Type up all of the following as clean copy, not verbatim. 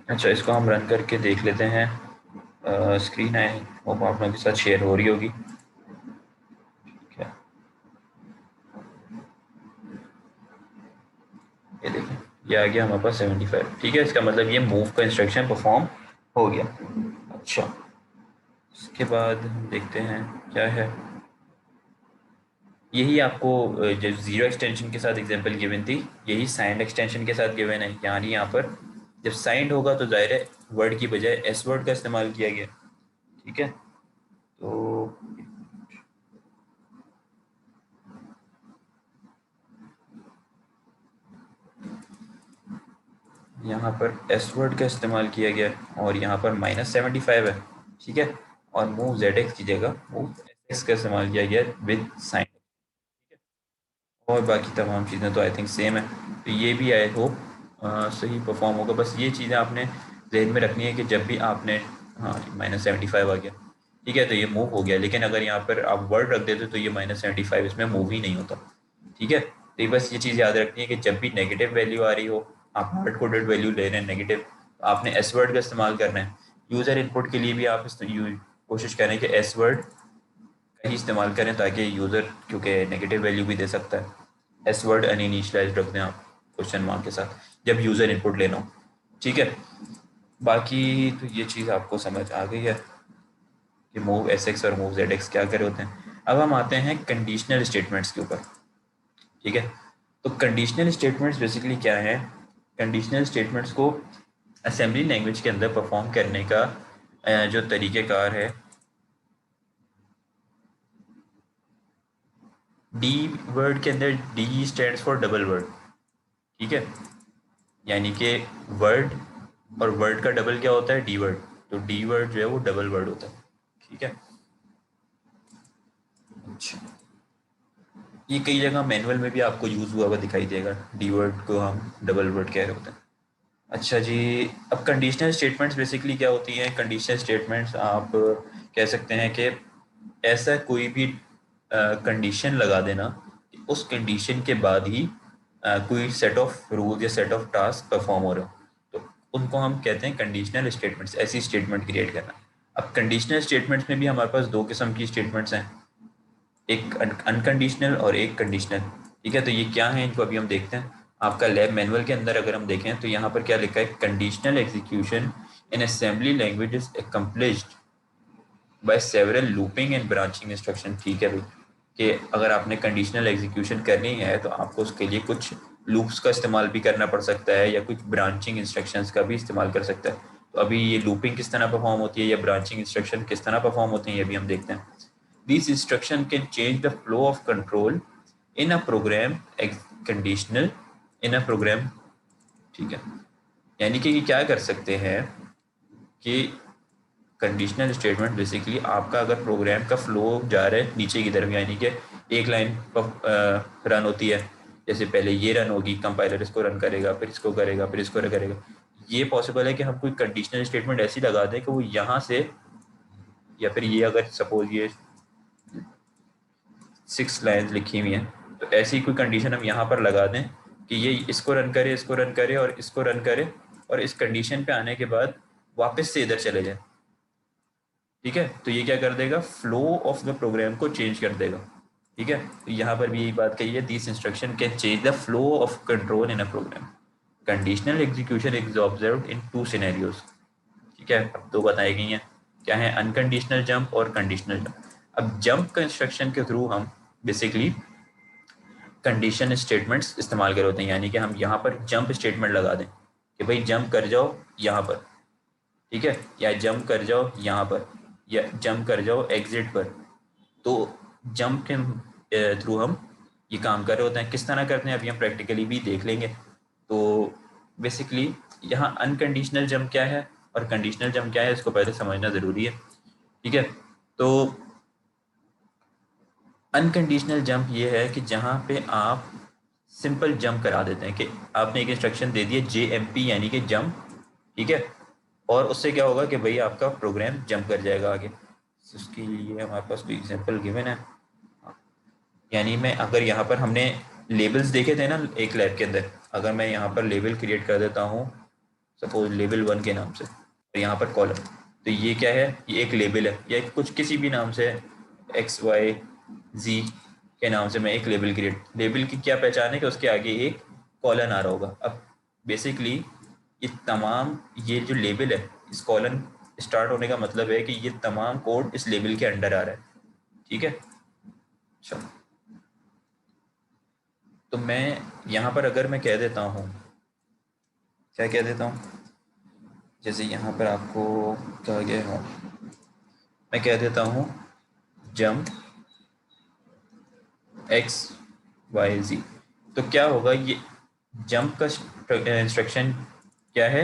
अच्छा, इसको हम रन करके देख लेते हैं। स्क्रीन है, वो आप लोगों के साथ शेयर हो रही होगी। ठीक है, ये देखें, ये आ गया हमारे पास 75। ठीक है, इसका मतलब ये मूव का इंस्ट्रक्शन परफॉर्म हो गया। अच्छा, इसके बाद हम देखते हैं क्या है। यही आपको जो जीरो एक्सटेंशन के साथ एग्जांपल गिवन थी, यही साइंड एक्सटेंशन के साथ गिवन है। यानी यहाँ पर जब साइंड होगा तो जाहिर है वर्ड की बजाय एस वर्ड का इस्तेमाल किया गया। ठीक है, तो यहाँ पर एस वर्ड का इस्तेमाल किया गया और यहाँ पर -75 है। ठीक है, और मूव जेड एक्स की जगह मूव एस एक्स का इस्तेमाल किया गया विद साइन। और बाकी तमाम चीज़ें तो आई थिंक सेम है। तो ये भी आई होप सही परफॉर्म होगा। बस ये चीज़ें आपने जहन में रखनी है कि जब भी आपने, हाँ, -75 आ गया। ठीक है, तो ये मूव हो गया, लेकिन अगर यहाँ पर आप वर्ड रख देते तो ये -75 इसमें मूव ही नहीं होता। ठीक है, तो ये बस ये चीज़ याद रखनी है कि जब भी नेगेटिव वैल्यू आ रही हो, आप हार्ड कोडेड वैल्यू ले रहे हैं नेगेटिव, आपने एस वर्ड का इस्तेमाल करना है। यूज़र इनपुट के लिए भी आप कोशिश करें कि एस वर्ड का ही इस्तेमाल करें, ताकि यूज़र, क्योंकि नेगेटिव वैल्यू भी दे सकता है। एस वर्ड अनइनिशियलाइज्ड रख दें आप क्वेश्चन मार्क के साथ जब यूज़र इनपुट लेना हो। ठीक है, बाकी तो ये चीज़ आपको समझ आ गई है कि मूव एस एक्स और मूव जेड एक्स क्या करे होते हैं। अब हम आते हैं कंडीशनल स्टेटमेंट्स के ऊपर। ठीक है, तो कंडीशनल स्टेटमेंट्स बेसिकली क्या है। कंडीशनल स्टेटमेंट्स को असेंबली लैंग्वेज के अंदर परफॉर्म करने का जो तरीक़ेकार है, डी वर्ड के अंदर D stands for double word. ठीक है, यानी कि वर्ड और वर्ड का डबल क्या होता है, डी वर्ड। तो डी वर्ड जो है वो डबल वर्ड होता है। ठीक है, अच्छा, ये कई जगह मैनुअल में भी आपको यूज़ हुआ हुआ दिखाई देगा, डी वर्ड को हम डबल वर्ड कह रहे होते हैं। अच्छा जी, अब कंडीशनल स्टेटमेंट्स बेसिकली क्या होती हैं। कंडीशनल स्टेटमेंट्स आप कह सकते हैं कि ऐसा कोई भी कंडीशन लगा देना कि उस कंडीशन के बाद ही कोई सेट ऑफ रूल या सेट ऑफ टास्क परफॉर्म हो रहे हो, तो उनको हम कहते हैं कंडीशनल स्टेटमेंट्स। ऐसी स्टेटमेंट क्रिएट करना। अब कंडीशनल स्टेटमेंट्स में भी हमारे पास दो किस्म की स्टेटमेंट्स हैं, एक अनकंडीशनल और एक कंडीशनल। ठीक है, तो ये क्या है, इनको अभी हम देखते हैं। आपका लैब मैनुअल के अंदर अगर हम देखें तो यहाँ पर क्या लिखा है, conditional execution in assembly language is accomplished by several looping and branching instruction. ठीक है भाई, कि अगर आपने कंडीशनल एग्जीक्यूशन करनी है तो आपको उसके लिए कुछ लूप्स का इस्तेमाल भी करना पड़ सकता है, या कुछ ब्रांचिंग इंस्ट्रक्शंस का भी इस्तेमाल कर सकता है। तो अभी ये लूपिंग किस तरह परफॉर्म होती है या ब्रांचिंग इंस्ट्रक्शन किस तरह परफॉर्म होते हैं, ये भी हम देखते हैं। These instruction can change the flow of control in a program conditional in a program। ठीक है, यानी कि ये क्या कर सकते हैं कि कंडीशनल स्टेटमेंट बेसिकली आपका अगर प्रोग्राम का फ्लो जा रहा है नीचे की तरफ, यानी कि एक लाइन पर रन होती है, जैसे पहले ये रन होगी, कंपाइलर इसको रन करेगा, फिर इसको करेगा, फिर इसको करेगा। ये पॉसिबल है कि हम कोई कंडीशनल स्टेटमेंट ऐसी लगा दें कि वो यहाँ से, या फिर ये अगर सपोज ये 6 लाइन्स लिखी हुई हैं, तो ऐसी कोई कंडीशन हम यहाँ पर लगा दें कि ये इसको रन करे, इसको रन करे और इसको रन करे, और इस कंडीशन पे आने के बाद वापस से इधर चले जाए। ठीक है, तो ये क्या कर देगा, फ्लो ऑफ द प्रोग्राम को चेंज कर देगा। ठीक है, तो यहाँ पर भी यही बात कही है, this instruction can change the flow of control in a program. Conditional execution is observed in 2 scenarios. ठीक है, अब दो बताई गई हैं, क्या है, अनकंडीशनल जंप और कंडीशनल जंप। अब जंप कंस्ट्रक्शन के थ्रू हम बेसिकली कंडीशन स्टेटमेंट्स इस्तेमाल कर होते हैं, यानी कि हम यहाँ पर जंप स्टेटमेंट लगा दें कि भाई जंप कर जाओ यहाँ पर। ठीक है, या जंप कर जाओ यहाँ पर, या जंप कर जाओ एग्जिट पर। तो जंप के थ्रू हम ये काम कर रहे होते हैं। किस तरह करते हैं अभी हम प्रैक्टिकली भी देख लेंगे। तो बेसिकली यहाँ अनकंडीशनल जंप क्या है और कंडीशनल जंप क्या है, इसको पहले समझना ज़रूरी है। ठीक है, तो अनकंडीशनल जंप ये है कि जहाँ पे आप सिंपल जंप करा देते हैं कि आपने एक इंस्ट्रक्शन दे दिया JMP यानी कि जंप। ठीक है, और उससे क्या होगा कि भाई आपका प्रोग्राम जंप कर जाएगा आगे। तो उसके लिए हमारे पास कोई एग्जांपल गिवन है। यानी मैं अगर यहाँ पर हमने लेबल्स देखे थे ना एक लैब के अंदर, अगर मैं यहाँ पर लेबल क्रिएट कर देता हूँ, सपोज लेबल 1 के नाम से, और यहाँ पर कॉलम। तो ये क्या है, ये एक लेबल है, या कुछ किसी भी नाम से XYZ के नाम से मैं एक लेबल क्रिएट, लेबल की क्या पहचान है कि उसके आगे एक कॉलन आ रहा होगा। अब बेसिकली ये तमाम, ये जो लेबल है, इस कॉलन स्टार्ट होने का मतलब है कि ये तमाम कोड इस लेबल के अंडर आ रहा है। ठीक है, अच्छा। तो मैं यहाँ पर अगर मैं कह देता हूँ, क्या कह देता हूँ, जैसे यहाँ पर आपको कहा गया है, मैं कह देता हूँ जंप XYZ। तो क्या होगा, ये जंप का इंस्ट्रक्शन क्या है,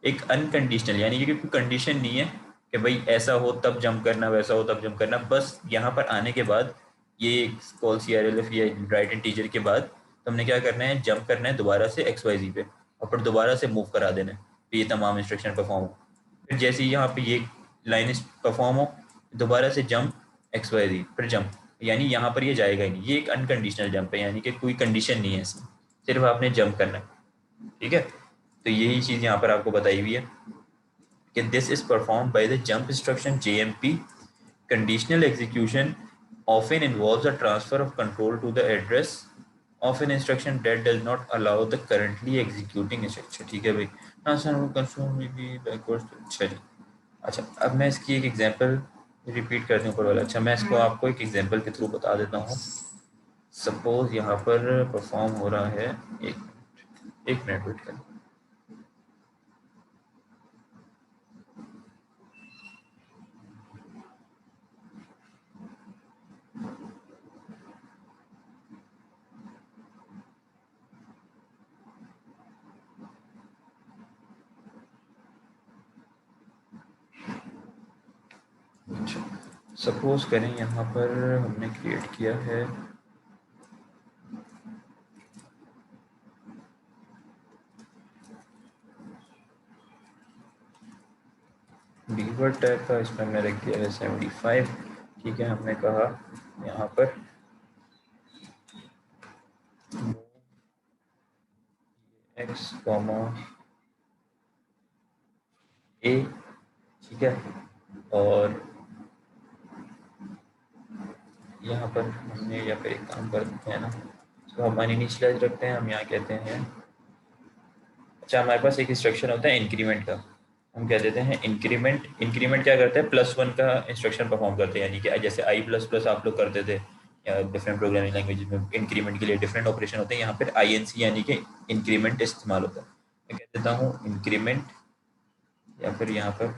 एक अनकंडीशनल, यानी कि कोई कंडीशन नहीं है कि भाई ऐसा हो तब जंप करना, वैसा हो तब जंप करना। बस यहाँ पर आने के बाद ये कॉल CRLF या राइट इंटीजर के बाद तुमने क्या करना है, जंप करना है दोबारा से XYZ पे, और फिर दोबारा से मूव करा देना है, तो ये तमाम इंस्ट्रक्शन परफॉर्म हो। फिर जैसे ही यहाँ पे ये लाइन परफॉर्म हो, दोबारा से जंप XYZ, फिर जंप, यानी यहाँ पर ये जाएगा ही नहीं, ये एक अनकंडीशनल जंप है, यानी कि कोई कंडीशन नहीं है इसमें, सिर्फ आपने जंप करना है। ठीक है, तो यही चीज़ यहाँ पर आपको बताई हुई है कि this is perform by the jump instruction JMP। Conditional execution often involves a transfer of control to the address of an instruction that does not allow the currently executing instruction। ठीक है भाई, कंसोल में भी backward. अच्छा जी, अच्छा अब मैं इसकी एक एग्जांपल रिपीट करते हैं ऊपर वाला। अच्छा, मैं इसको आपको एक एग्जांपल के थ्रू बता देता हूँ। सपोज यहाँ पर परफॉर्म हो रहा है, एक मिनट वेट करें। अच्छा, सपोज करें यहाँ पर हमने क्रिएट किया है डीवर्ड टैग का, इसमें हमने रख दिया है 75। ठीक है, हमने कहा यहाँ पर x, a, ठीक है, और यहाँ पर हमने, या फिर एक काम करते हैं ना, तो हम अनइनिशियलाइज रखते हैं, हम यहाँ कहते हैं, अच्छा हमारे पास एक इंस्ट्रक्शन होता है इंक्रीमेंट का, हम कह देते हैं इंक्रीमेंट। इंक्रीमेंट क्या करता है, +1 का इंस्ट्रक्शन परफॉर्म करते हैं, यानी कि जैसे I++ आप लोग करते थे, या डिफरेंट प्रोग्रामिंग लैंग्वेज में इंक्रीमेंट के लिए डिफरेंट ऑपरेशन होते हैं, यहाँ पर INC यानी कि इंक्रीमेंट इस्तेमाल होता है। मैं कह देता हूँ इंक्रीमेंट, या फिर यहाँ पर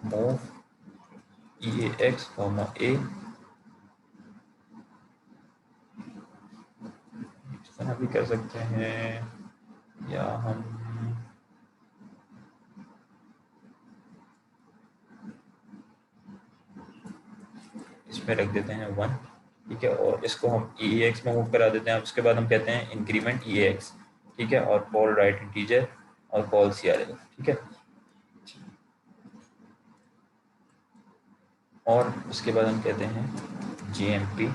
मूव EAX, A, तरह भी कर सकते हैं, या हम इसमें रख देते हैं 1। ठीक है, और इसको हम EAX में मूव करा देते हैं। उसके बाद हम कहते हैं इंक्रीमेंट EAX। ठीक है, और कॉल राइट इंटीजर और कॉल CRL। ठीक है, और उसके बाद हम कहते हैं JMP।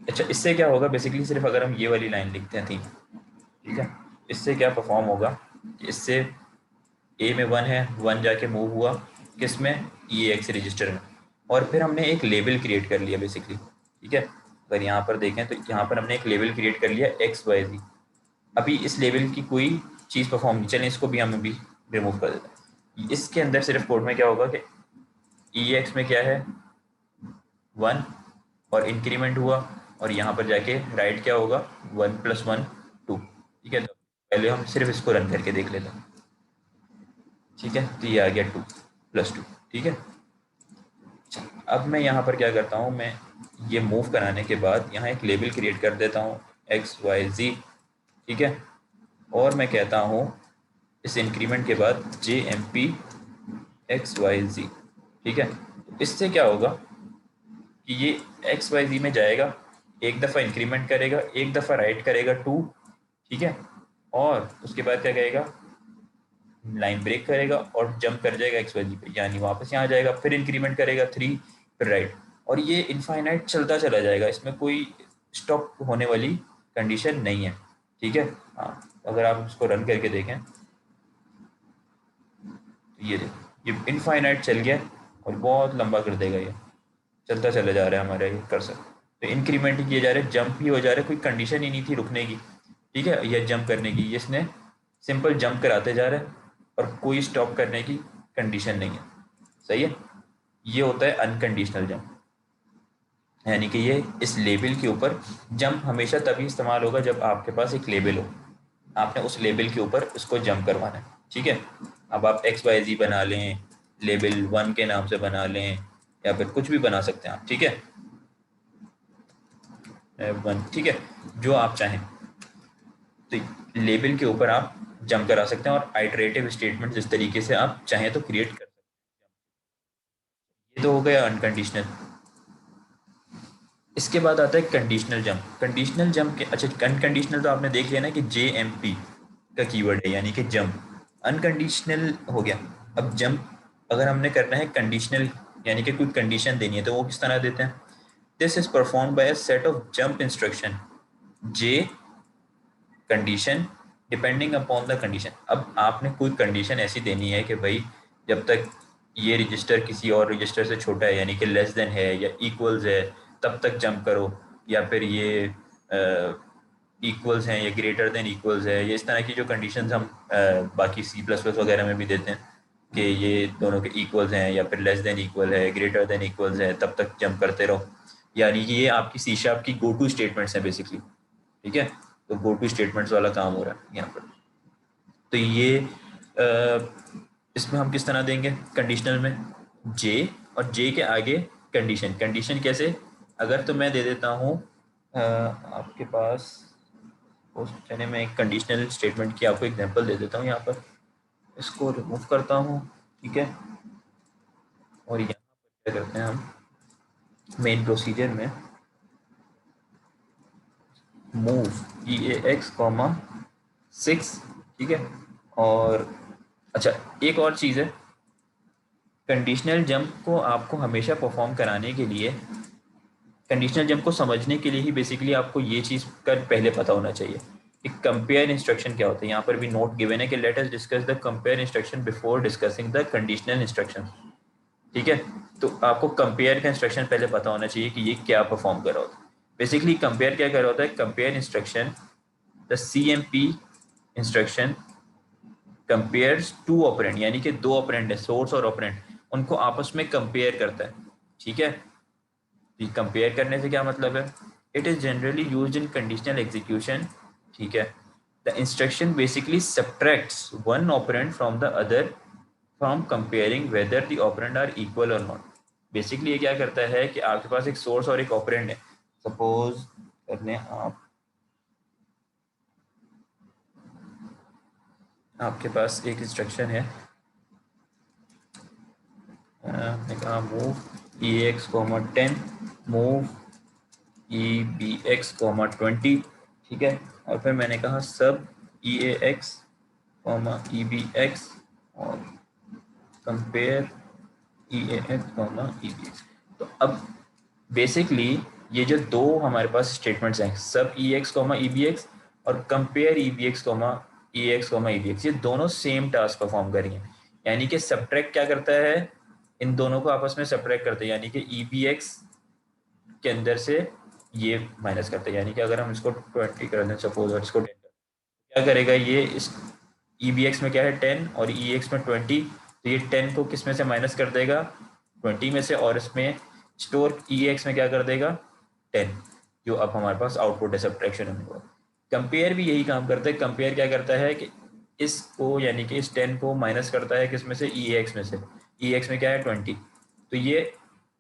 अच्छा, इससे क्या होगा, बेसिकली सिर्फ अगर हम ये वाली लाइन लिखते हैं, ठीक है, इससे क्या परफॉर्म होगा, इससे A में 1 है, 1 जाके मूव हुआ किस में, EAX रजिस्टर में, और फिर हमने एक लेबल क्रिएट कर लिया बेसिकली। ठीक है, अगर यहाँ पर देखें तो यहाँ पर हमने एक लेबल क्रिएट कर लिया XYZ। अभी इस लेबल की कोई चीज़ परफॉर्म नहीं, चलें इसको भी हम अभी रिमूव कर देते हैं। इसके अंदर सिर्फ कोड में क्या होगा कि EAX में क्या है 1, और इंक्रीमेंट हुआ, और यहाँ पर जाके राइट क्या होगा 1 + 1 2। ठीक है, तो पहले हम सिर्फ इसको रन करके देख लेते हैं। ठीक है, तो ये आ गया 2 + 2। ठीक है, अच्छा अब मैं यहाँ पर क्या करता हूँ, मैं ये मूव कराने के बाद यहाँ एक लेबल क्रिएट कर देता हूँ XYZ। ठीक है, और मैं कहता हूँ इस इंक्रीमेंट के बाद JMP XYZ। ठीक है, इससे क्या होगा कि ये XYZ में जाएगा, एक दफ़ा इंक्रीमेंट करेगा, एक दफ़ा राइट करेगा 2। ठीक है, और उसके बाद क्या करेगा, लाइन ब्रेक करेगा और जंप कर जाएगा XYZ पे, यानी वापस यहाँ जाएगा, फिर इंक्रीमेंट करेगा 3, फिर राइट, और ये इनफाइनाइट चलता चला जाएगा, इसमें कोई स्टॉप होने वाली कंडीशन नहीं है, ठीक है। हाँ, अगर आप इसको रन करके देखें तो ये देखिए, ये इनफाइनाइट चल गया और बहुत लंबा कर देगा, ये चलता चला जा रहा है हमारा ये कर्सर। तो इंक्रीमेंट ही किए जा रहे हैं, जंप भी हो जा रहा है, कोई कंडीशन ही नहीं थी रुकने की, ठीक है, या जंप करने की, इसने सिंपल जंप कराते जा रहा है और कोई स्टॉप करने की कंडीशन नहीं है, सही है। ये होता है अनकंडीशनल जंप, यानी कि ये इस लेबल के ऊपर जंप हमेशा तभी इस्तेमाल होगा जब आपके पास एक लेबल हो, आपने उस लेबल के ऊपर उसको जंप करवाना है, ठीक है। अब आप एक्स वाई जी बना लें, लेबल 1 के नाम से बना लें, या फिर कुछ भी बना सकते हैं आप, ठीक है, 1, ठीक है, जो आप चाहें। तो लेबल के ऊपर आप जंप करा सकते हैं और आइटरेटिव स्टेटमेंट जिस तरीके से आप चाहें तो क्रिएट कर सकते हैं। ये तो हो गया अनकंडीशनल। इसके बाद आता है कंडीशनल जंप। कंडीशनल जंप के, अच्छा, अनकंडीशनल तो आपने देख लिया ना कि JMP का कीवर्ड है, यानी कि जंप। अनकंडीशनल हो गया। अब जंप अगर हमने करना है कंडीशनल, यानी कि कोई कंडीशन देनी है, तो वो किस तरह देते हैं? This is perform by a set of jump instruction J condition depending upon the condition. अब आपने कोई कंडीशन ऐसी देनी है कि भाई जब तक ये रजिस्टर किसी और रजिस्टर से छोटा है, यानी कि लेस देन है या इक्वल्स है, तब तक जंप करो, या फिर ये इक्वल्स हैं या ग्रेटर देन इक्वल्स है, ये इस तरह की जो कंडीशंस हम बाकी C++ वगैरह में भी देते हैं कि ये दोनों के इक्वल्स हैं या फिर लेस देन इक्वल है, ग्रेटर देन इक्वल्स है, तब तक जंप करते रहो। यानी कि ये आपकी C# की गो टू स्टेटमेंट्स हैं बेसिकली, ठीक है। तो गो टू स्टेटमेंट्स वाला काम हो रहा है यहाँ पर। तो ये इसमें हम किस तरह देंगे कंडीशनल में? जे और जे के आगे कंडीशन। कंडीशन कैसे? अगर तो मैं दे देता हूँ आपके पास, चलिए मैं एक कंडीशनल स्टेटमेंट की आपको एग्जांपल दे देता हूँ यहाँ पर। इसको रिमूव करता हूँ, ठीक है, और यहाँ पर क्या करते हैं हम मेन प्रोसीजर में मूव EAX, 6, ठीक है। और अच्छा, एक और चीज़ है, कंडीशनल जंप को आपको हमेशा परफॉर्म कराने के लिए, कंडीशनल जंप को समझने के लिए ही बेसिकली आपको ये चीज़ का पहले पता होना चाहिए कि कंपेयर इंस्ट्रक्शन क्या होता है। यहाँ पर भी नोट गिवन है कि let us discuss the compare instruction before discussing the conditional instruction, ठीक है। तो आपको कंपेयर का इंस्ट्रक्शन पहले पता होना चाहिए कि ये क्या परफॉर्म कर रहा होता है। बेसिकली कंपेयर क्या कर रहा होता है? Compare instruction, the CMP instruction compares two operand, यानी कि दो ऑपरेंड है, सोर्स और ऑपरेंड, उनको आपस में कंपेयर करता है, ठीक है। कंपेयर करने से क्या मतलब है? It is generally used in conditional execution, ठीक है। The instruction basically subtracts one operand from the other from comparing whether the operand are equal or not. Basically ये क्या करता है कि आपके पास एक सोर्स और एक ऑपरेंड है। सपोज कर लें आपके पास एक इंस्ट्रक्शन है, हमने कहा मूव EAX, 10, मूव EBX, 20, ठीक है। और फिर मैंने कहा सब EAX, EBX और कंपेयर EAX, EBX। तो अब बेसिकली ये जो दो हमारे पास स्टेटमेंट्स हैं, सब EAX, EBX और कंपेयर EBX, EAX, EBX, ये दोनों सेम टास्क परफॉर्म कर रही हैं। यानी कि सब्ट्रैक्ट क्या करता है? इन दोनों को आपस में सब्ट्रैक्ट करते हैं, यानी कि EBX के अंदर से ये माइनस करते हैं। यानी कि अगर हम इसको 20 कर दें सपोज और इसको 10, क्या करेगा ये? इस EBX में क्या है 10 और EX में 20, तो ये 10 को किस में से माइनस कर देगा? 20 में से, और इसमें स्टोर EX में क्या कर देगा? 10, जो अब हमारे पास आउटपुट है सब्ट्रैक्शन होने को। कंपेयर भी यही काम करता है। कंपेयर क्या करता है कि इसको, यानी कि इस 10 को माइनस करता है किस में से? EX में से। EX में क्या है? 20। तो ये,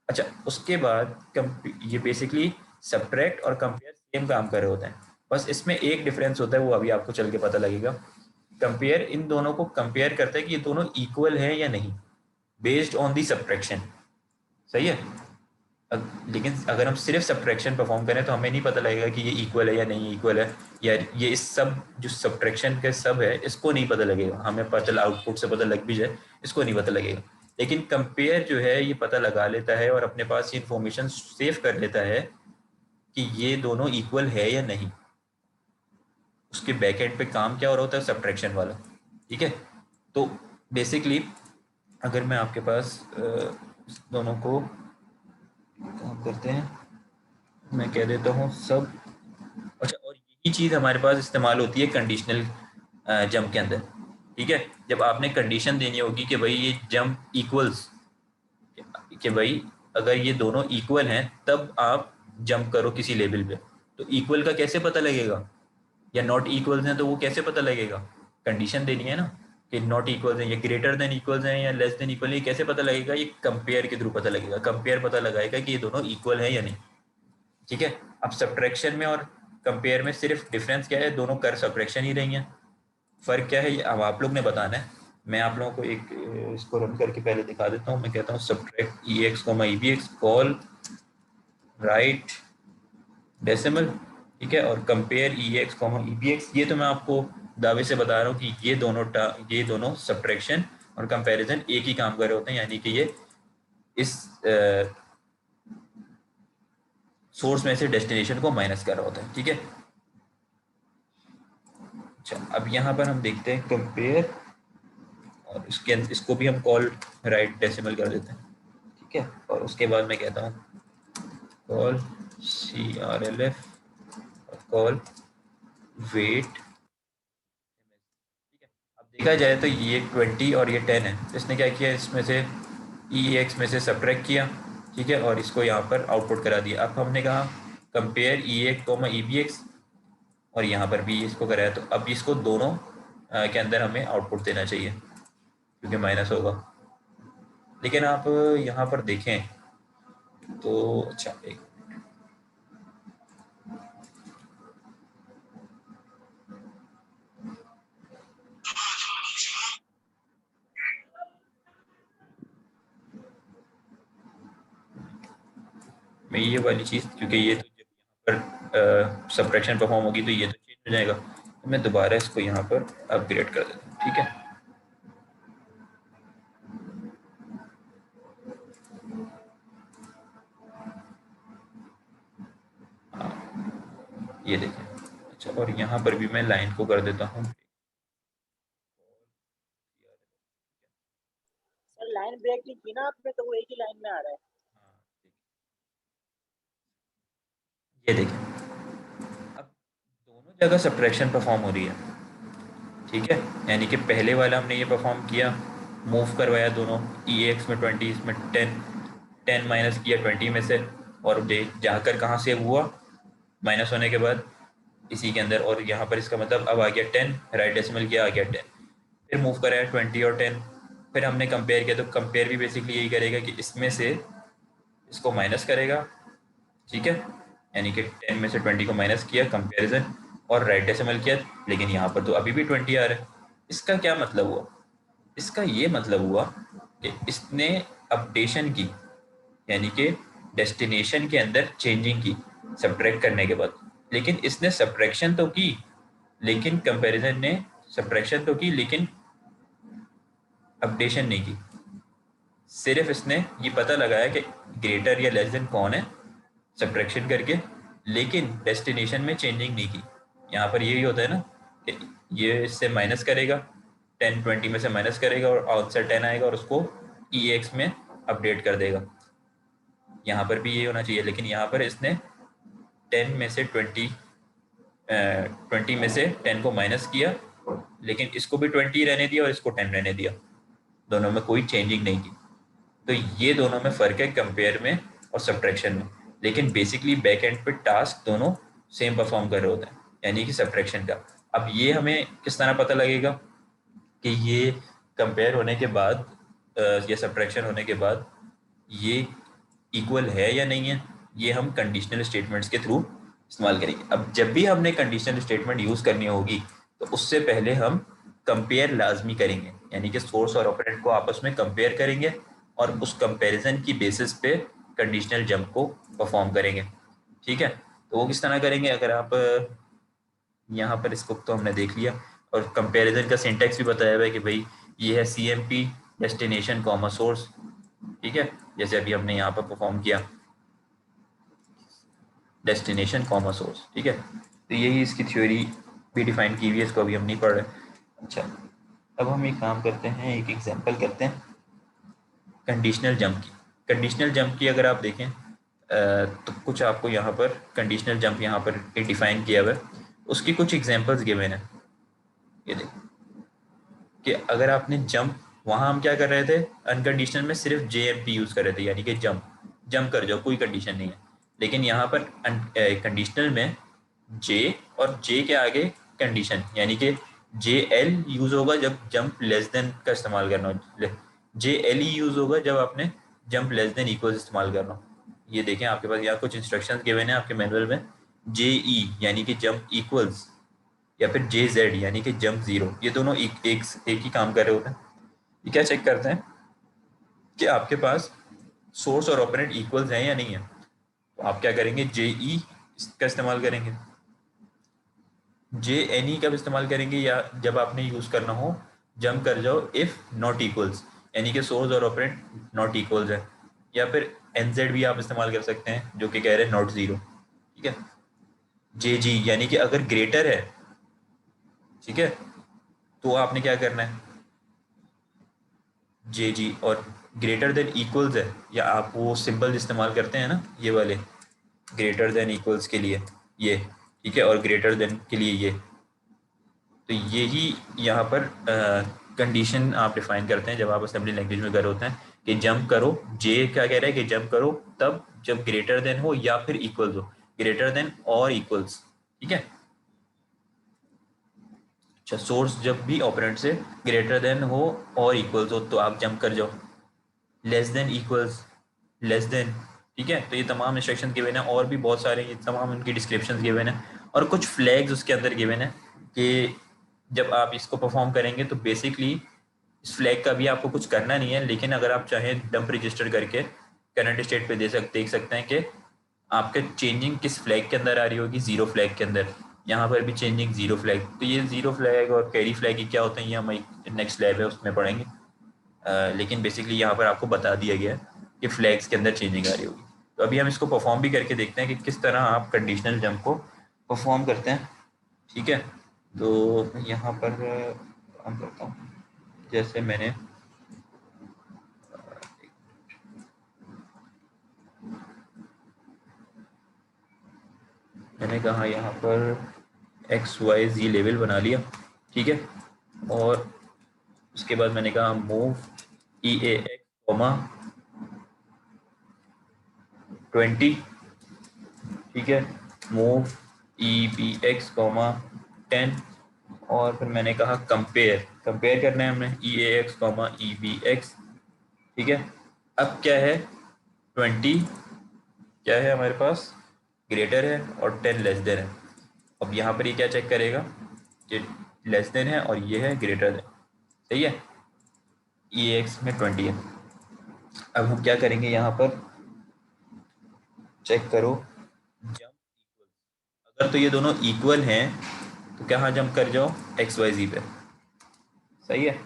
अच्छा, उसके बाद ये बेसिकली सब्ट्रैक्ट और कंपेयर सेम काम कर रहे होते हैं, बस इसमें एक डिफरेंस होता है, वो अभी आपको चल के पता लगेगा। कंपेयर इन दोनों को कंपेयर करता है कि ये दोनों इक्वल है या नहीं, बेस्ड ऑन दी सब्ट्रैक्शन, सही है। लेकिन अगर हम सिर्फ सब्ट्रैक्शन परफॉर्म करें तो हमें नहीं पता लगेगा कि ये इक्वल है या नहीं इक्वल है, या ये इस सब जो सब्ट्रैक्शन के सब है इसको नहीं पता लगेगा। हमें पता चला आउटपुट से पता लग भी जाए, इसको नहीं पता लगेगा। लेकिन कंपेयर जो है ये पता लगा लेता है और अपने पास ये इंफॉर्मेशन सेव कर लेता है कि ये दोनों इक्वल है या नहीं। उसके बैक एंड पे काम क्या हो रहा होता है, सब्ट्रैक्शन वाला। ठीक है, तो बेसिकली अगर मैं आपके पास दोनों को काम करते हैं, मैं कह देता हूँ सब। अच्छा, और यही चीज़ हमारे पास इस्तेमाल होती है कंडीशनल जंप के अंदर। ठीक है, जब आपने कंडीशन देनी होगी कि भाई ये जंप इक्वल्स, कि भाई अगर ये दोनों इक्वल हैं तब आप जंप करो किसी लेवल पे। तो इक्वल का कैसे पता लगेगा, या नॉट इक्वल्स हैं तो वो कैसे पता लगेगा, कंडीशन देनी है ना कि नॉट इक्वल्स हैं या ग्रेटर देन इक्वल्स हैं या लेस देन इक्वल, ये कैसे पता लगेगा, ये कंपेयर के थ्रू पता लगेगा। कंपेयर पता लगाएगा कि ये दोनों इक्वल है या नहीं। ठीक है, अब सब्ट्रैक्शन में और कंपेयर में सिर्फ डिफरेंस क्या है, दोनों कर सब्ट्रैक्शन ही रही हैं। फ़र्क क्या है ये अब आप लोग ने बताना है। मैं आप लोगों को एक इसको रन करके पहले दिखा देता हूँ। मैं कहता हूँ subtract E X comma E B X, call write decimal. ठीक है, और compare E X comma E B X. ये तो मैं आपको दावे से बता रहा हूँ कि ये दोनों सब्ट्रैक्शन और कंपैरिजन एक ही काम कर रहे होते हैं, यानी कि ये इस सोर्स में से डेस्टिनेशन को माइनस कर रहा होता है। ठीक है, अच्छा अब यहाँ पर हम देखते हैं कंपेयर, और इसको भी हम कॉल राइट डेसिमल कर देते हैं। ठीक है, और उसके बाद मैं कहता हूँ call C R L F, call wait. ठीक है, अब देखा जाए तो ये 20 और ये 10 है, तो इसने क्या किया, इसमें से ई एक्स में से सब्ट्रैक्ट किया। ठीक है, और इसको यहाँ पर आउटपुट करा दिया। अब हमने कहा compare E X comma E B X, और यहाँ पर भी इसको कराया, तो अब इसको दोनों के अंदर हमें आउटपुट देना चाहिए क्योंकि माइनस होगा। लेकिन आप यहाँ पर देखें तो अच्छा एक, मैं ये वाली चीज़, क्योंकि ये तो जब यहाँ पर सब्ट्रैक्शन परफॉर्म होगी तो ये तो चेंज हो जाएगा, तो मैं दोबारा इसको यहाँ पर अपग्रेड कर देता हूँ। ठीक है, ये देखें। अच्छा, और यहाँ पर भी मैं लाइन को कर देता हूँ। सर लाइन ब्रेक नहीं की ना आपने, तो वो एक ही लाइन में आ रहा है। ये देखें, अब दोनों जगह सब्ट्रैक्शन परफॉर्म हो रही है। ठीक है, यानी कि पहले वाला हमने ये परफॉर्म किया, मूव करवाया दोनों, ई एक्स में 20, इसमें 10, 10 माइनस किया 20 में से, और जाकर कहाँ से हुआ, माइनस होने के बाद इसी के अंदर, और यहाँ पर इसका मतलब अब आ गया 10, राइट डेसिमल किया, आ गया 10। फिर मूव कराया 20 और 10, फिर हमने कंपेयर किया, तो कंपेयर भी बेसिकली यही करेगा कि इसमें से इसको माइनस करेगा। ठीक है, यानी कि 10 में से 20 को माइनस किया, कंपैरिजन, और राइट डेसिमल किया, लेकिन यहाँ पर तो अभी भी 20 आ रहा है। इसका क्या मतलब हुआ, इसका ये मतलब हुआ कि इसने अपडेशन की, यानी कि डेस्टिनेशन के अंदर चेंजिंग की सब्ट्रैक्ट करने के बाद। लेकिन इसने सब्ट्रैक्शन तो की, लेकिन कंपैरिजन ने सब्ट्रैक्शन तो की लेकिन अपडेशन नहीं की। सिर्फ इसने ये पता लगाया कि ग्रेटर या लेस देन कौन है सब्ट्रैक्शन करके, लेकिन डेस्टिनेशन में चेंजिंग नहीं की। यहाँ पर यही होता है ना कि ये इससे माइनस करेगा, 10 20 में से माइनस करेगा और आंसर 10 आएगा और उसको ई एक्स में अपडेट कर देगा। यहाँ पर भी ये होना चाहिए, लेकिन यहाँ पर इसने 10 में से 20 में से 10 को माइनस किया, लेकिन इसको भी 20 रहने दिया और इसको 10 रहने दिया, दोनों में कोई चेंजिंग नहीं की। तो ये दोनों में फ़र्क है कंपेयर में और सब्ट्रैक्शन में। लेकिन बेसिकली बैक एंड पे टास्क दोनों सेम परफॉर्म कर रहे होते हैं, यानी कि सब्ट्रैक्शन का। अब ये हमें किस तरह पता लगेगा कि ये कंपेयर होने के बाद या सब्ट्रैक्शन होने के बाद ये इक्वल है या नहीं है, ये हम कंडीशनल स्टेटमेंट्स के थ्रू इस्तेमाल करेंगे। अब जब भी हमने कंडीशनल स्टेटमेंट यूज़ करनी होगी तो उससे पहले हम कंपेयर लाजमी करेंगे, यानी कि सोर्स और ऑपरेंड को आपस में कंपेयर करेंगे और उस कंपैरिजन की बेसिस पे कंडीशनल जंप को परफॉर्म करेंगे। ठीक है, तो वो किस तरह करेंगे, अगर आप यहाँ पर इसको तो हमने देख लिया, और कंपैरिजन का सिंटैक्स भी बताया हुआ है कि भाई ये है C M P destination comma source. ठीक है, जैसे अभी हमने यहाँ पर परफॉर्म किया डेस्टिनेशन कॉमा सोर्स। ठीक है, तो यही इसकी थ्योरी भी डिफाइन की हुई है, इसको अभी हम नहीं पढ़ रहे। अच्छा, अब हम एक काम करते हैं, एक एग्जांपल करते हैं कंडीशनल जंप की। कंडीशनल जंप की अगर आप देखें तो कुछ आपको यहाँ पर कंडीशनल जंप यहाँ पर डिफाइन किया हुआ है, उसकी कुछ एग्जांपल्स गिवन है। ये देखो कि अगर आपने जंप, वहाँ हम क्या कर रहे थे, अनकंडीशनल में सिर्फ जे एम पी यूज़ कर रहे थे, यानी कि जंप जंप कर जाओ, कोई कंडीशन नहीं है। लेकिन यहाँ पर कंडीशनल में जे और जे के आगे कंडीशन, यानी कि जे एल यूज़ होगा जब जंप लेस देन का इस्तेमाल करना हो, जे एल ही यूज़ होगा जब आपने जंप लेस देन इक्वल इस्तेमाल करना हो। ये देखें आपके पास यहाँ कुछ इंस्ट्रक्शंस गिवन हैं आपके मैनुअल में। जे ई यानी कि जंप इक्वल्स, या फिर जे जेड यानी कि जंप जीरो, ये दोनों एक ही काम कर रहे होते हैं। ये क्या चेक करते हैं कि आपके पास सोर्स और ऑपरेंड इक्वल्स हैं या नहीं है। तो आप क्या करेंगे, जे ई का इस्तेमाल करेंगे। जे एन ई कब इस्तेमाल करेंगे, या जब आपने यूज़ करना हो जंप कर जाओ इफ़ नॉट इक्वल्स, यानी कि सोर्स और ऑपरेंड नॉट इक्वल्स है। या फिर एन जेड भी आप इस्तेमाल कर सकते हैं, जो कि कह रहे हैं नॉट ज़ीरो। ठीक है। जे जी यानी कि अगर ग्रेटर है, ठीक है, तो आपने क्या करना है, जे जी और ग्रेटर देन इक्वल्स है, या आप वो सिंबल इस्तेमाल करते हैं ना ये वाले, ग्रेटर देन इक्वल्स के लिए ये, ठीक है, और ग्रेटर देन के लिए ये। तो यही यहाँ पर कंडीशन आप डिफाइन करते हैं जब आप असेंबली लैंग्वेज में कर होते हैं कि जंप करो। जे क्या कह रहा है कि जंप करो तब जब ग्रेटर देन हो या फिर इक्वल्स हो, ग्रेटर देन और इक्वल्स। ठीक है। अच्छा, सोर्स जब भी ऑपरेंड से ग्रेटर देन हो और इक्वल्स हो तो आप जंप कर जाओ, less than equals, less than. ठीक है। तो ये तमाम इंस्ट्रक्शन गिवन है, और भी बहुत सारे ये तमाम उनकी डिस्क्रिप्शन गिवन है, और कुछ फ्लैग्स उसके अंदर गिवन है कि जब आप इसको परफॉर्म करेंगे तो बेसिकली इस फ्लैग का भी आपको कुछ करना नहीं है, लेकिन अगर आप चाहें डंप रजिस्टर करके करंट स्टेट पे देख सकते हैं कि आपके चेंजिंग किस फ्लैग के अंदर आ रही होगी, जीरो फ्लैग के अंदर। यहाँ पर भी चेंजिंग जीरो फ्लैग, तो ये जीरो फ्लैग और कैरी फ्लैग ही क्या होते हैं, ये हम नेक्स्ट लैब है उसमें पढ़ेंगे। लेकिन बेसिकली यहाँ पर आपको बता दिया गया है कि फ्लैग्स के अंदर चेंजिंग आ रही होगी। तो अभी हम इसको परफॉर्म भी करके देखते हैं कि किस तरह आप कंडीशनल जंप को परफॉर्म करते हैं। ठीक है। तो यहाँ पर काम करता हूँ, जैसे मैंने कहा यहाँ पर एक्स वाई जी लेवल बना लिया। ठीक है। और उसके बाद मैंने कहा move E A X comma 20। ठीक है। Move E B X comma 10। और फिर मैंने कहा कंपेयर, कंपेयर करना है हमने E A X comma E B X. ठीक है। अब क्या है, 20 क्या है हमारे पास, ग्रेटर है, और 10 लेस देन है। अब यहाँ पर ये क्या चेक करेगा कि लेस देन है और ये है ग्रेटर देन। सही है। ई एक्स में 20 है। अब हम क्या करेंगे, यहाँ पर चेक करो जंप इक्वल, अगर तो ये दोनों इक्वल हैं तो क्या जंप कर जाओ, एक्स वाई जी पे। सही है।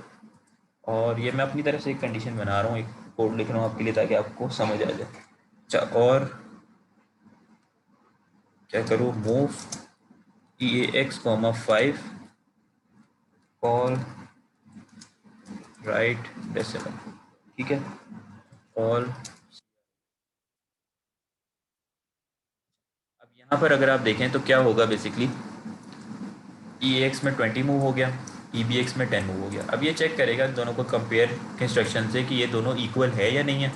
और ये मैं अपनी तरफ से एक कंडीशन बना रहा हूँ, एक कोड लिख रहा हूँ आपके लिए ताकि आपको समझ आ जाए। अच्छा, और क्या करूँ, move E A X comma 5 call write decimal. ठीक है। कॉल, अब यहाँ पर अगर आप देखें तो क्या होगा, बेसिकली ई एक्स में 20 मूव हो गया, ई बी एक्स में 10 मूव हो गया। अब ये चेक करेगा दोनों को कंपेयर के इंस्ट्रक्शन से कि ये दोनों इक्वल है या नहीं है।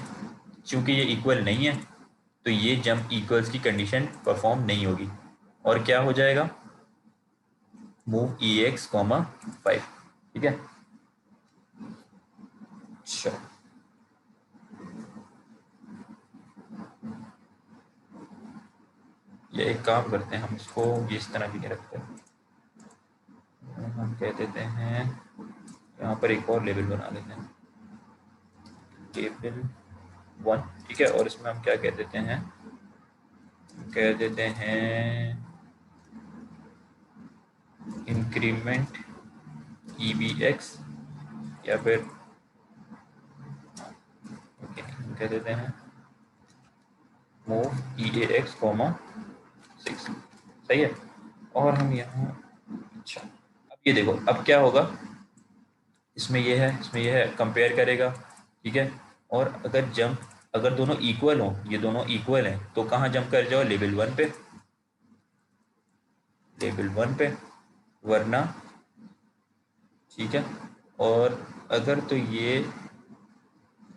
चूँकि ये इक्वल नहीं है तो ये जंप इक्वल्स की कंडीशन परफॉर्म नहीं होगी, और क्या हो जाएगा, मूव ई एक्स कॉमा 5। ठीक है। अच्छा, ये एक काम करते हैं, हम इसको ये इस तरह भी रखते हैं, हम कह देते हैं यहाँ पर एक और लेवल बना लेते हैं, लेवल 1। ठीक है। और इसमें हम क्या कह देते हैं, कह देते हैं इंक्रीमेंट ई बी एक्स, या फिर कह देते हैं move E A X comma 6। सही है। और हम यहाँ अच्छा, अब ये देखो, अब क्या होगा, इसमें ये है, इसमें ये है, कंपेयर करेगा, ठीक है। और अगर दोनों इक्वल हों, ये दोनों इक्वल हैं, तो कहाँ जंप कर जाओ, लेवल वन पे, लेवल वन पे, वरना, ठीक है। और अगर तो ये,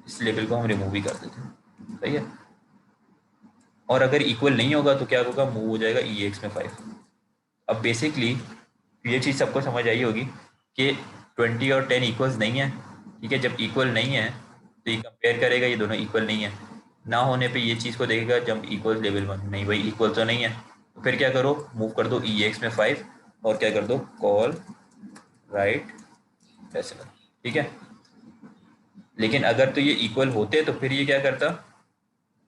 इस लेवल को हम रिमूव ही कर देते हैं, सही है। और अगर इक्वल नहीं होगा तो क्या होगा, मूव हो जाएगा ई एक्स में 5। अब बेसिकली ये चीज़ सबको समझ आई होगी कि 20 और 10 इक्वल्स नहीं है, ठीक है। जब इक्वल नहीं है तो ये कंपेयर करेगा, ये दोनों इक्वल नहीं है, ना होने पे ये चीज़ को देखेगा जब इक्वल लेवल वन, नहीं भाई इक्वल तो नहीं है, तो फिर क्या करो, मूव कर दो ई एक्स में 5, और क्या कर दो, कॉल राइट डेसिमल, ठीक है। लेकिन अगर तो ये इक्वल होते तो फिर ये क्या करता,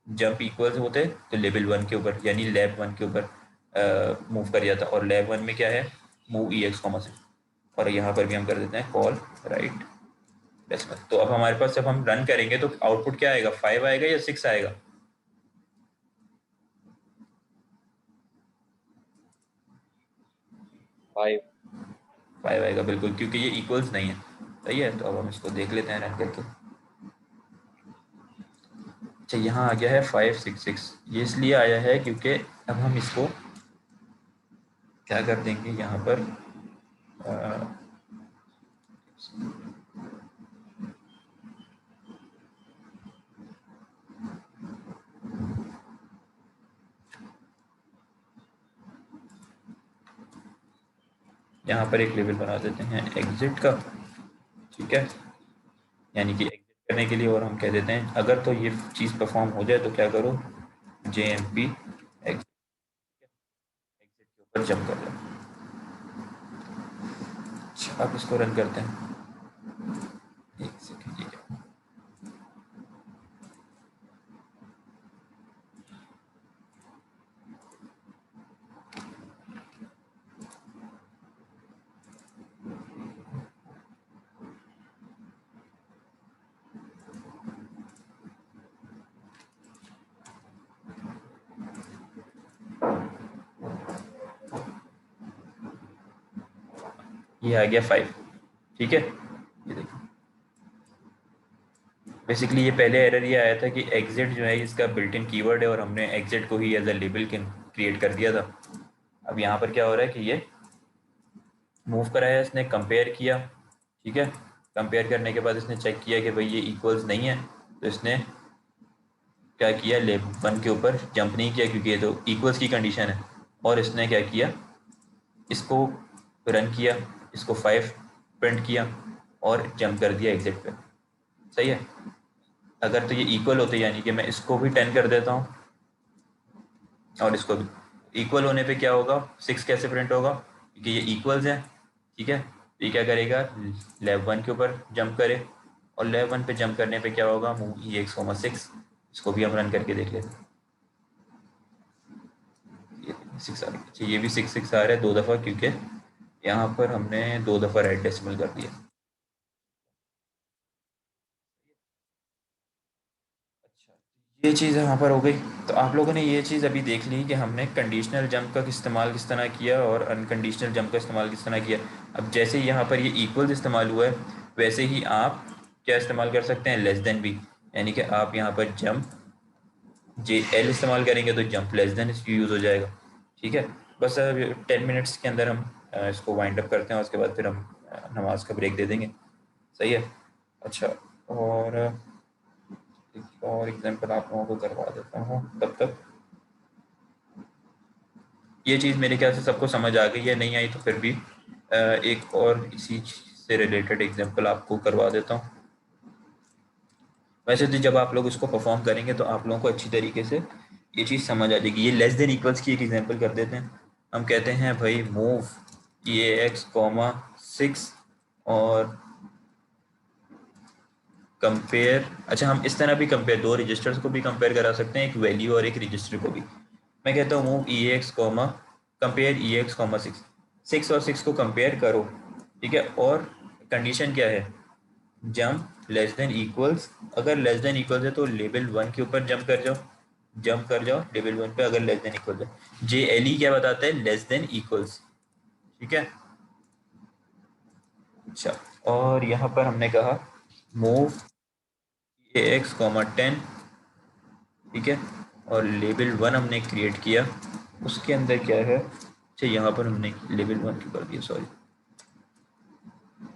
जंप इक्वल्स होते तो लेवल वन के ऊपर, यानी लैब वन के ऊपर मूव कर जाता, और लैब वन में क्या है, मूव ई एक्स कॉमा से, और यहाँ पर भी हम कर देते हैं कॉल राइट डेसिमल। तो अब हमारे पास जब हम रन करेंगे तो आउटपुट क्या आएगा, 5 आएगा या 6 आएगा, 5। 5 आएगा बिल्कुल, क्योंकि ये इक्वल्स नहीं है, सही है। तो अब हम इसको देख लेते हैं रन करके। अच्छा, यहाँ आ गया है 566, ये इसलिए आया है क्योंकि अब हम इसको क्या कर देंगे यहाँ पर, यहाँ पर एक लेवल बना देते हैं एग्जिट का, ठीक है। यानी कि एग्जिट करने के लिए, और हम कह देते हैं अगर तो ये चीज़ परफॉर्म हो जाए तो क्या करो, जे एम पी एग्जिट, एग्जिट के ऊपर जंप कर दो। अच्छा, अब इसको रन करते हैं, एक सेकेंड, ठीक है। ये आ गया 5, ठीक है। ये देखो, बेसिकली ये पहले एरर ये आया था कि एग्जिट जो है इसका बिल्ट इन कीवर्ड है, और हमने एग्जिट को ही एज अ लेबल क्रिएट कर दिया था। अब यहाँ पर क्या हो रहा है कि ये मूव कराया, इसने कंपेयर किया, ठीक है। कंपेयर करने के बाद इसने चेक किया कि भाई ये इक्वल्स नहीं है, तो इसने क्या किया, लेब वन के ऊपर जंप नहीं किया क्योंकि ये तो इक्वल्स की कंडीशन है, और इसने क्या किया, इसको रन किया, इसको 5 प्रिंट किया, और जंप कर दिया एग्जिट पे, सही है। अगर तो ये इक्वल होते, यानी कि मैं इसको भी 10 कर देता हूँ और इसको भी, इक्वल होने पे क्या होगा, 6 कैसे प्रिंट होगा, क्योंकि ये इक्वल्स हैं, ठीक है। तो ये क्या करेगा, लैब वन के ऊपर जंप करे, और लैब वन पे जंप करने पे क्या होगा, मूव ई एक्स कॉमा 6, इसको भी हम रन करके देख लेते हैं। ये 6 आ गया, अच्छा ये भी 6 आ रहा है 2 दफ़ा, क्योंकि यहाँ पर हमने 2 दफ़ा राइट डेसिमल कर दिया। अच्छा, ये चीज़ यहाँ पर हो गई। तो आप लोगों ने ये चीज़ अभी देख ली कि हमने कंडीशनल जंप का इस्तेमाल किस तरह किया और अनकंडीशनल जंप का इस्तेमाल किस तरह किया। अब जैसे यहाँ पर ये इक्वल्स इस्तेमाल हुआ है, वैसे ही आप क्या इस्तेमाल कर सकते हैं, लेस देन भी, यानी कि आप यहाँ पर जंप जे एल इस्तेमाल करेंगे तो जंप लेस देन यूज़ हो जाएगा, ठीक है। बस 10 मिनट्स के अंदर हम इसको वाइंड अप करते हैं, उसके बाद फिर हम नमाज का ब्रेक दे देंगे, सही है। अच्छा, और एक और एग्जांपल आप लोगों को करवा देता हूँ तब तक। ये चीज़ मेरे ख्याल से सबको समझ आ गई है, नहीं आई तो फिर भी एक और इसी से रिलेटेड एग्जांपल आपको करवा देता हूँ। वैसे तो जब आप लोग इसको परफॉर्म करेंगे तो आप लोगों को अच्छी तरीके से ये चीज़ समझ आ जाएगी। ये लेस देन इक्वल्स की एक एग्जांपल कर देते हैं। हम कहते हैं भाई मूव ए एक्स कॉमा 6 और कंपेयर, अच्छा हम इस तरह भी कंपेयर, दो रजिस्टर्स को भी कंपेयर करा सकते हैं, एक वैल्यू और एक रजिस्टर को भी। मैं कहता हूँ मूव ई X comma, compare E X comma 6, 6 और 6 को कंपेयर करो, ठीक है। और कंडीशन क्या है, जंप लेस देन इक्वल्स, अगर लेस देन इक्वल्स है तो लेवल वन के ऊपर जंप कर जाओ, जंप कर जाओ लेवल वन पे, अगर लेस देन इक्वल्स है। जे एल ई क्या बताता है, लेस देन इक्वल्स, ठीक है। अच्छा, और यहाँ पर हमने कहा मूव AX, 10, ठीक है, और लेवल 1 हमने क्रिएट किया, उसके अंदर क्या है, अच्छा यहाँ पर हमने लेवल 1 क्यों कर दिया, सॉरी,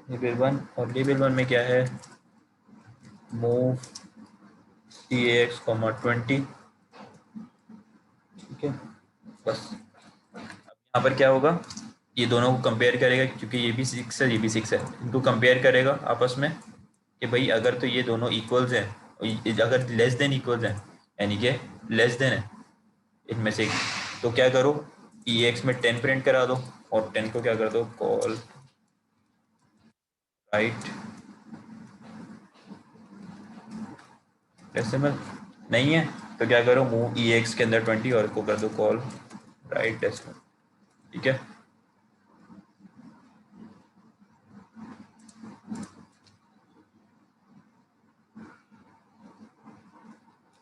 लेवल 1, और लेवल 1 में क्या है, मूव AX, 20, ठीक है, बस। यहाँ पर क्या होगा, ये दोनों को कंपेयर करेगा, क्योंकि ये भी 6 है, ये भी 6 है, इनको कंपेयर करेगा आपस में कि भाई अगर तो ये दोनों इक्वल्स हैं, अगर लेस देन इक्वल्स हैं, यानी कि लेस देन है इनमें से एक, तो क्या करो, EX में 10 प्रिंट करा दो, और 10 को क्या कर दो, कॉल राइट डेसिमल, नहीं है तो क्या करो, मूव EX के अंदर 20 और को कर दो कॉल राइट डेसिमल, ठीक है।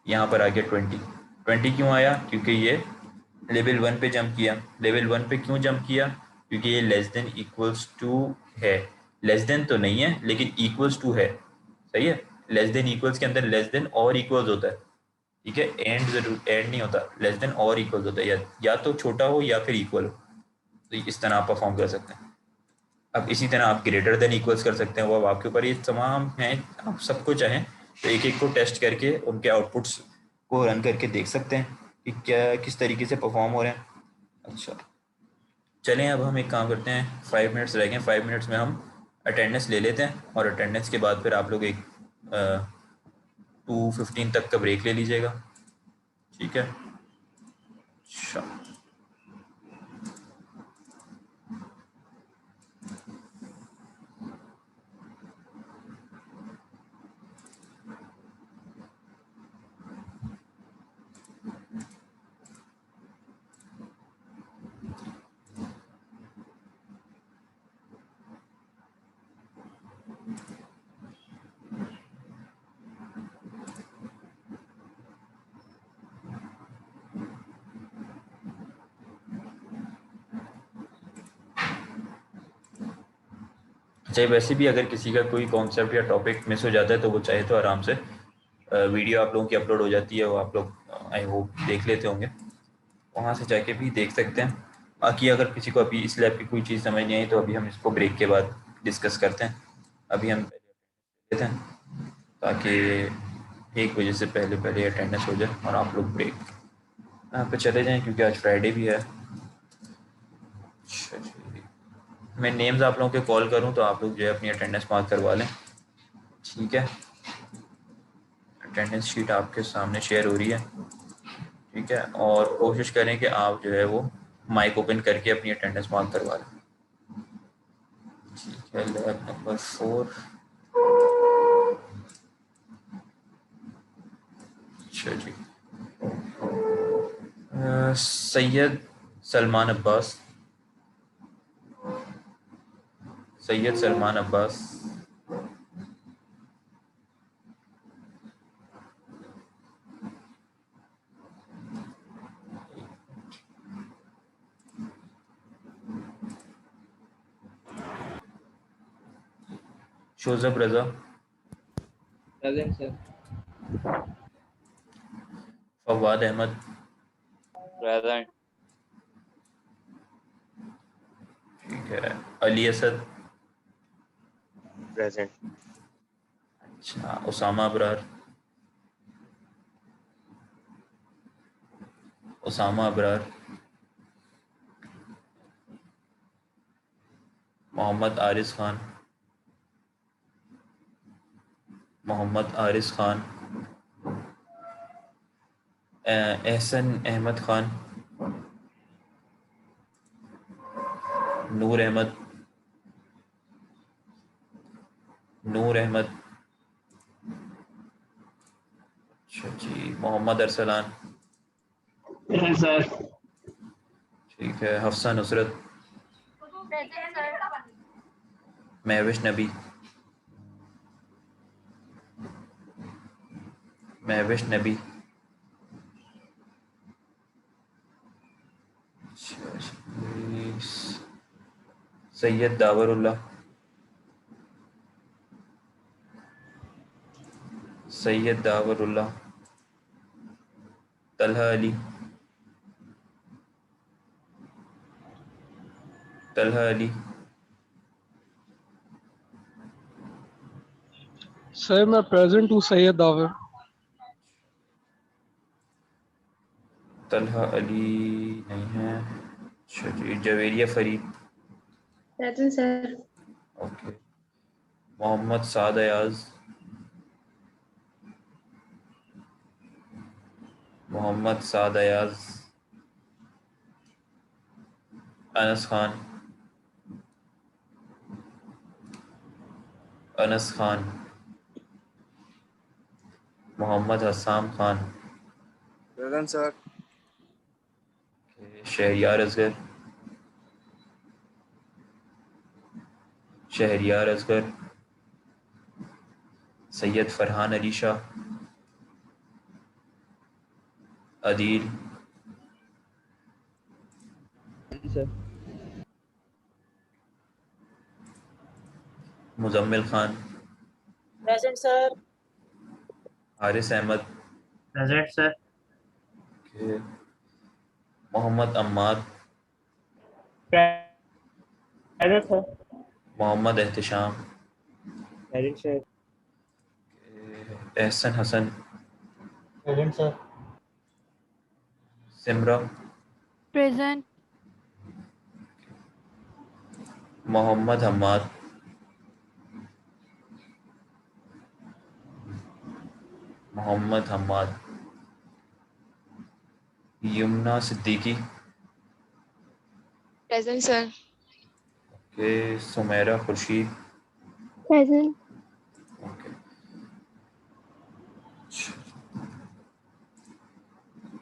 यहाँ पर आ गया 20, 20 क्यों आया, क्योंकि ये लेवल 1 पे जंप किया, लेवल 1 पे क्यों जंप किया, क्योंकि ये लेस देन इक्वल्स टू है, लेस देन तो नहीं है लेकिन इक्वल्स टू है, सही है, लेस देन इक्वल्स के अंदर लेस देन और इक्वल्स होता है, ठीक है, एंड जरूर एंड नहीं होता, लेस देन और इक्वल्स होता है, या तो छोटा हो या फिर इक्वल हो, तो इस तरह आप परफॉर्म कर सकते हैं। अब इसी तरह आप ग्रेटर देन इक्वल्स कर सकते हैं, वो अब आपके ऊपर ये तमाम हैं, आप सबको चाहें तो एक एक को टेस्ट करके उनके आउटपुट्स को रन करके देख सकते हैं कि क्या किस तरीके से परफॉर्म हो रहे हैं। अच्छा, चलें अब हम एक काम करते हैं, 5 मिनट्स रह गए, 5 मिनट्स में हम अटेंडेंस ले लेते हैं, और अटेंडेंस के बाद फिर आप लोग एक 2:15 तक का ब्रेक ले लीजिएगा, ठीक है। अच्छा, चाहे वैसे भी अगर किसी का कोई कॉन्सेप्ट या टॉपिक मिस हो जाता है तो वो चाहे तो आराम से वीडियो आप लोगों की अपलोड हो जाती है, वो आप लोग आई होप देख लेते होंगे, वहाँ से जाके भी देख सकते हैं। बाकी अगर किसी को अभी इस लैब की कोई चीज़ समझ नहीं आई तो अभी हम इसको ब्रेक के बाद डिस्कस करते हैं। अभी हम लेते हैं ताकि 1 बजे से पहले पहले अटेंडेंस हो जाए और आप लोग ब्रेक यहाँ पे चले जाएं, क्योंकि आज फ्राइडे भी है। अच्छा जी, मैं नेम्स आप लोगों के कॉल करूँ तो आप लोग जो है अपनी अटेंडेंस मार्क करवा लें, ठीक है। अटेंडेंस शीट आपके सामने शेयर हो रही है, ठीक है, और कोशिश करें कि आप जो है वो माइक ओपन करके अपनी अटेंडेंस मार्क करवा लें, ठीक है। लैब नंबर 4, अच्छा जी, Syed Salman Abbas, Syed Salman Abbas, Shozab Raza, present sir. Fawad Ahmed, present. ठीक है, अली असद, प्रेजेंट। अच्छा, उसामा अबरार, उसामा अबरार, मोहम्मद आरिस खान, मोहम्मद आरिस खान, एहसन अहमद खान, नूर अहमद, नूर अहमद, अच्छा जी, मोहम्मद अरसलान, सर। ठीक है, हफ्सा नुसरत, प्रेजेंट सर। महविश नबी, महविश नबी, अच्छा जी, सैयद दावरुल्लाह, सैयद दावरुल्लाह, तलहा अली, तलहा अली, सर मैं प्रेजेंट हूँ सैयद दावर। तलहा अली नहीं है। अच्छा जी, Javeria Farid, present sir. Okay. Mohammad Saad Ayaz, Mohammad Saad Ayaz, Anas Khan, Anas Khan, Mohammad Hasam Khan, present sir. Shahryar Asghar, Shahryar Asghar, Syed Farhan Ali Shah, Adeel, sir. Muzammil Khan, present sir. Haris Ahmad, present sir. Mohammad Ammad, present sir. Mohammad Ehtesham, present sir. Ehsan Hasan, present sir. Simra, Present. Mohammad Hammad, Mohammad Hammad, Yamuna Siddiqui, present sir. K Sumera Khurshid, Present. Okay.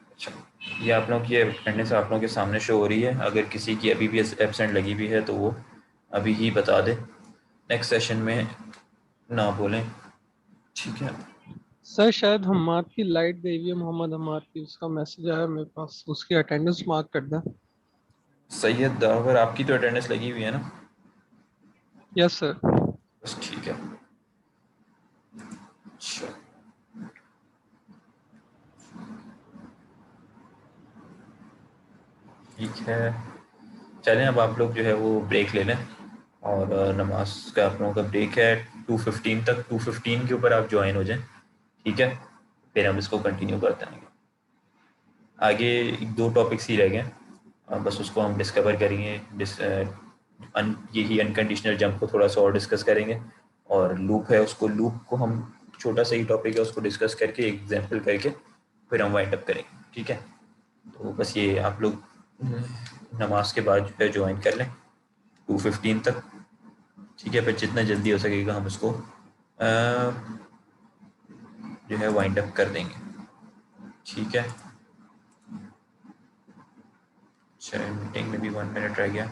अच्छा, ये आप लोगों की अटेंडेंस आप लोगों के सामने शो हो रही है। अगर किसी की अभी भी एब्सेंट लगी हुई है तो वो अभी ही बता दे, नेक्स्ट सेशन में ना बोलें, ठीक है। सर शायद हम्माद की लाइट गई हुई है, मोहम्मद हम्माद की, उसका मैसेज आया मेरे पास, उसकी अटेंडेंस मार्क कर दें। सैयद दावर, आपकी तो अटेंडेंस लगी हुई है ना? Yes sir. बस ठीक है। अच्छा, ठीक है, चलें अब आप लोग जो है वो ब्रेक ले लें, और नमाज का आप लोगों का ब्रेक है 2:15 तक। 2:15 के ऊपर आप ज्वाइन हो जाएं, ठीक है, फिर हम इसको कंटिन्यू करते हैं। आगे एक दो टॉपिक्स ही रह गए, बस उसको हम डिस्कवर करेंगे। यही अनकंडीशनल जंप को थोड़ा सा और डिस्कस करेंगे, और लूप है, उसको लूप को हम छोटा सा ही टॉपिक है, उसको डिस्कस करके एग्जाम्पल करके फिर हम वाइंड अप करेंगे, ठीक है। तो बस ये आप लोग नमाज के बाद जो है ज्वाइन कर लें 2:15 तक, ठीक है। फिर जितना जल्दी हो सकेगा हम इसको जो है वाइंड अप कर देंगे, ठीक है। अच्छा, मीटिंग में भी 1 मिनट रह गया।